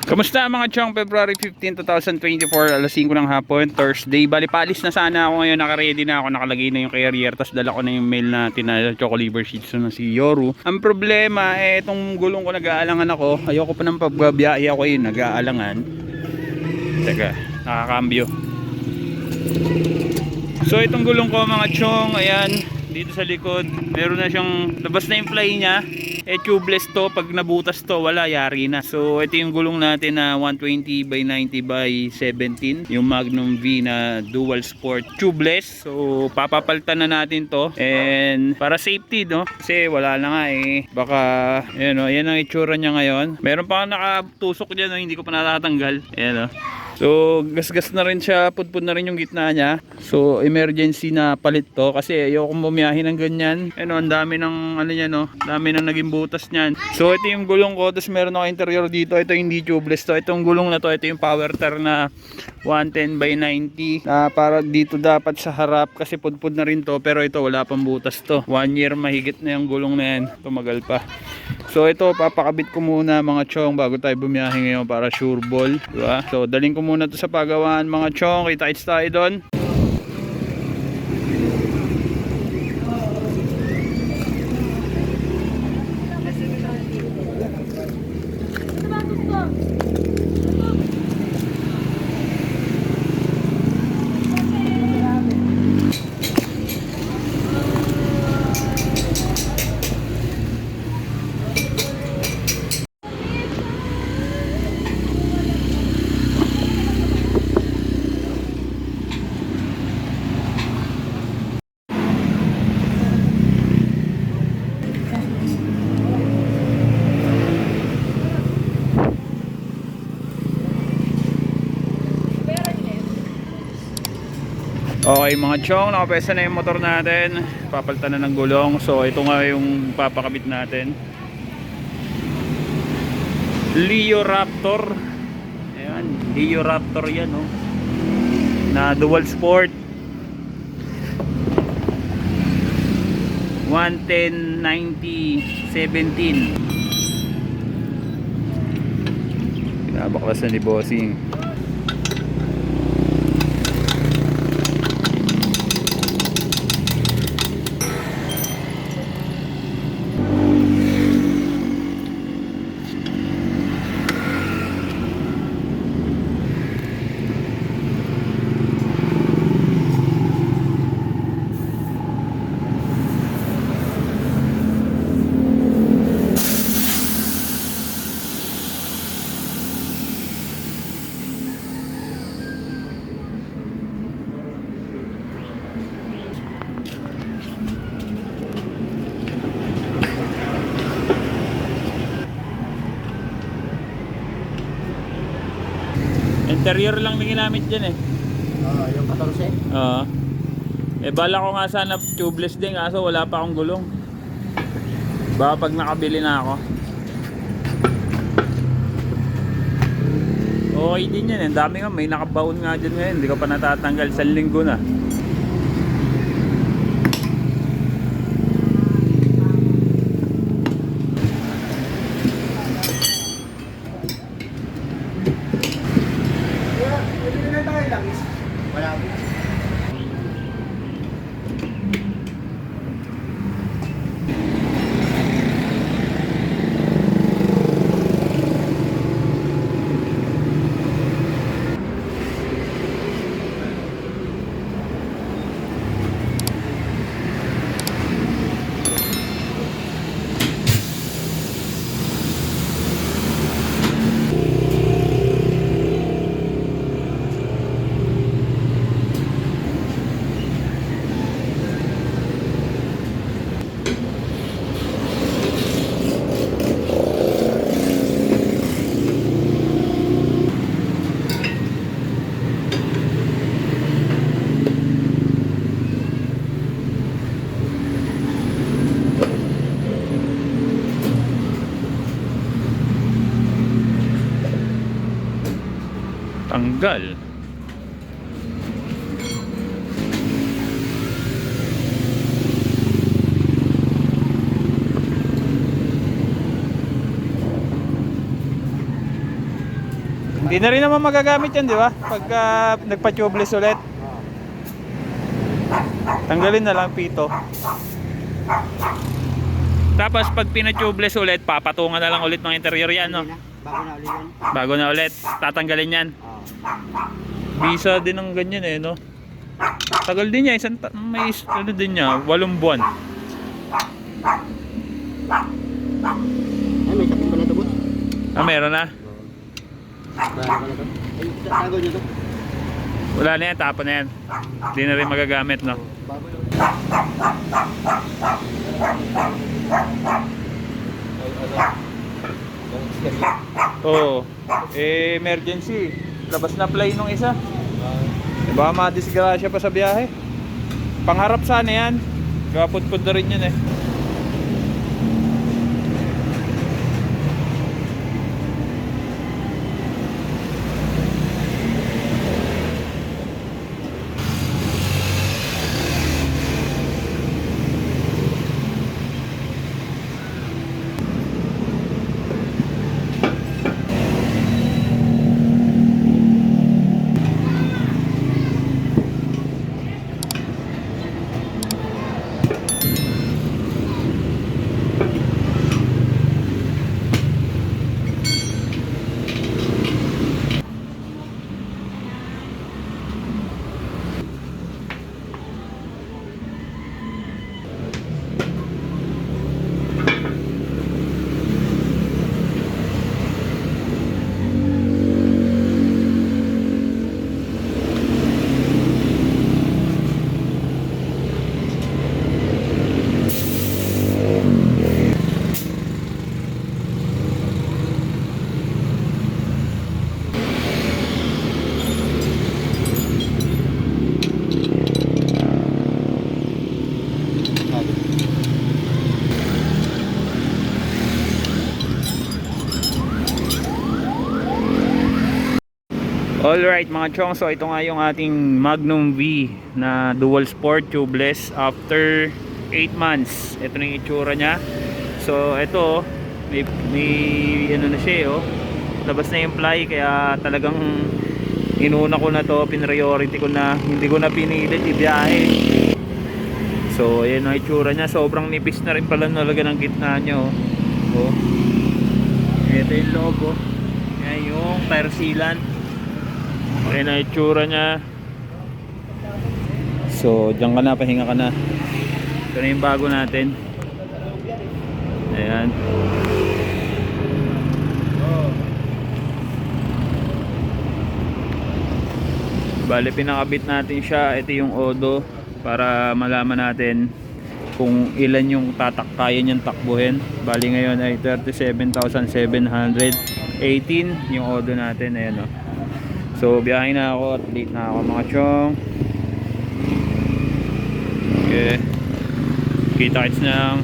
Kamusta mga chong? February 15, 2024, alas 5 ng hapon, Thursday. Bali palis na sana ako ngayon, naka-ready na ako, nakalagay na yung carrier, tapos dala ko na yung mail natin na Choco Liver Shih Tzu na si Yoru. Ang problema, itong gulong ko nag-aalangan ako, ayoko pa ng pagbabiyahe ako yun, nag-aalangan. Teka, nakakambyo. So itong gulong ko mga chong, ayan, dito sa likod, meron na siyang, labas na yung fly niya. Tubeless to, pag nabutas to wala, yari na. So ito yung gulong natin na 120 by 90 by 17, yung Magnum V na dual sport tubeless. So papapalitan na natin to, and para safety, no, kasi wala na nga baka ayan, no, yan ang itsura niya ngayon. Meron pa nakatusok dyan, no, hindi ko pa natatanggal. Ayan, no. So gasgas na rin siya, pudpud na rin yung gitna niya. So emergency na palit to kasi ayoko bumiyahe ng ganyan. Ano, ang dami ng ano niya, no, dami ng naging butas niyan. So ito yung gulong ko, tapos meron ako interior dito. Ito hindi tubeless to. Itong gulong na to, ito yung power tar na 110 by 90 na para dito dapat sa harap kasi pudpud na rin to, pero ito wala pang butas to. 1 year mahigit na yung gulong na yan, tumagal pa. So ito papakabit ko muna mga chong bago tayo bumiyahe ngayon para sure ball, diba? So daling ko muna to sa pagawaan mga chong, kita-kits tayo doon. Okay mga chong, nakapesa na yung motor natin, papalitan na ng gulong. So ito nga yung papakabit natin, Leo Raptor. Ayan, Leo Raptor yan, no, na dual sport 110 90 17. Pinabaklasan ni bossing. Interior lang din ginamit dyan Yung 14? Oo. Bala ko nga sana tubeless din, kaso wala pa akong gulong. Baka pag nakabili na ako. Okay din yan, dami nga, may nakabaon nga dyan ngayon. Hindi ko pa natatanggal, 1 linggo na. Tanggal. Hindi na rin naman magagamit yan, di ba? Pagka nagpa-tubeless ulit. Tanggalin na lang pito. Tapos pag pina-tubeless ulit, papatungan na lang ulit ng interior yan, no? Bago na ulit yan. Bago na ulit, tatanggalin yan. Bisa din ng ganyan eh, no? Tagal din niya, may ano din niya, 8 buwan. Ay, may sakit pala ito, boss. Ah, meron na? Bago pala ito. Ay, tago nyo ito. Wala na yan, tapon na yan. Hindi na rin magagamit, no? Bago na. Oo. Emergency. Labas na play nung isa. Baka madisgrasya pa sa biyahe. Pangharap sana yan. Kaput-put na rin yun eh. Alright mga chong, so ito nga yung ating Magnum V na dual sport tubeless after 8 months. Ito na yung itsura nya. So ito, may ano na siya oh. Labas na yung ply, kaya talagang inuna ko na to, pinriority ko na, hindi ko na pinilit ibiyahe. So ayan ang itsura nya, sobrang nipis na rin pala talaga ng gitna nya oh. Oh. Ito yung loob oh. Yan yung tire sealant. Ayan ang itsura nya. So dyan ka na, pahinga ka na. Ito na yung bago natin. Ayan. Bale pinakabit natin siya. Ito yung odo para malaman natin kung ilan yung tataktayan yung takbuhin. Bali ngayon ay 37,718 yung odo natin. Ayan o. So biyahe na ako at late na ako mga chong. Okay. Kita-kits na.